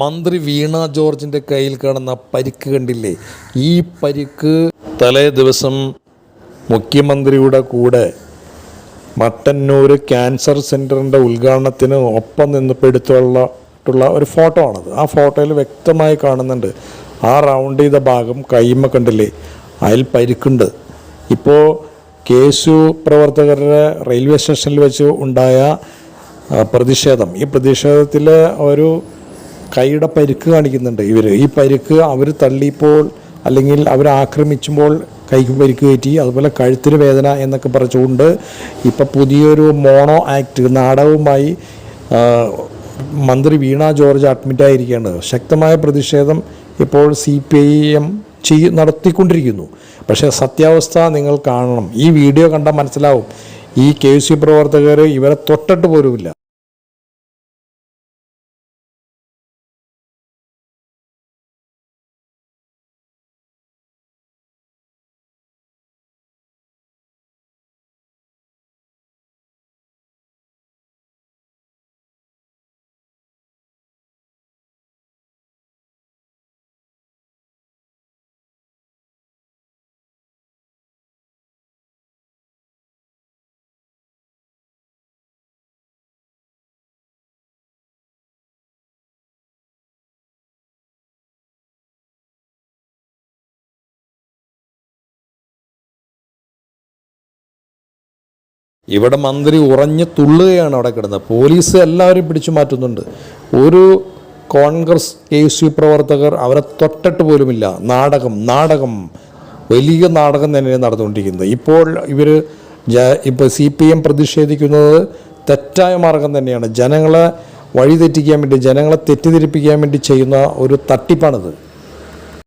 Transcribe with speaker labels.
Speaker 1: മന്ത്രി വീണ ജോർജിൻ്റെ കയ്യിൽ കാണുന്ന പരിക്ക് കണ്ടില്ലേ? ഈ പരിക്ക് തലേ ദിവസം മുഖ്യമന്ത്രിയുടെ കൂടെ മട്ടന്നൂർ ക്യാൻസർ സെൻറ്ററിൻ്റെ ഉദ്ഘാടനത്തിന് ഒപ്പം നിന്ന് എടുത്തുള്ള ഒരു ഫോട്ടോ ആണത്. ആ ഫോട്ടോയിൽ വ്യക്തമായി കാണുന്നുണ്ട് ആ റൗണ്ട് ചെയ്ത ഭാഗം കൈമ കണ്ടില്ലേ, അതിൽ പരിക്കുണ്ട്. ഇപ്പോൾ KSU പ്രവർത്തകരുടെ റെയിൽവേ സ്റ്റേഷനിൽ വെച്ച് ഉണ്ടായ പ്രതിഷേധം, ഈ പ്രതിഷേധത്തിൽ ഒരു കൈയുടെ പരിക്ക് കാണിക്കുന്നുണ്ട്. ഈ പരിക്ക് അവർ തള്ളിയപ്പോൾ അല്ലെങ്കിൽ അവർ ആക്രമിച്ചുമ്പോൾ കൈക്ക് പരിക്ക് കയറ്റി, അതുപോലെ കഴുത്തിന് വേദന എന്നൊക്കെ പറഞ്ഞുകൊണ്ട് ഇപ്പോൾ പുതിയൊരു മോണോ ആക്ട് നാടകവുമായി മന്ത്രി വീണ ജോർജ് അഡ്മിറ്റായിരിക്കുകയാണ്. ശക്തമായ പ്രതിഷേധം ഇപ്പോൾ CPIM നടത്തിക്കൊണ്ടിരിക്കുന്നു. പക്ഷേ സത്യാവസ്ഥ നിങ്ങൾ കാണണം. ഈ വീഡിയോ കണ്ടാൽ മനസ്സിലാവും, ഈ KSU പ്രവർത്തകർ ഇവരെ തൊട്ടിട്ട് പോലുമില്ല. ഇവിടെ മന്ത്രി ഉറഞ്ഞു തുള്ളുകയാണ് അവിടെ കിടന്നത്. പോലീസ് എല്ലാവരും പിടിച്ചു മാറ്റുന്നുണ്ട്. ഒരു കോൺഗ്രസ് KSU പ്രവർത്തകർ അവരെ തൊട്ടിട്ട് പോലുമില്ല. നാടകം വലിയ നാടകം തന്നെയാണ് നടന്നുകൊണ്ടിരിക്കുന്നത്. ഇപ്പോൾ CPM പ്രതിഷേധിക്കുന്നത് തെറ്റായ മാർഗം തന്നെയാണ്. ജനങ്ങളെ വഴിതെറ്റിക്കാൻ വേണ്ടി, ജനങ്ങളെ തെറ്റിദ്ധരിപ്പിക്കാൻ വേണ്ടി ചെയ്യുന്ന ഒരു തട്ടിപ്പാണിത്.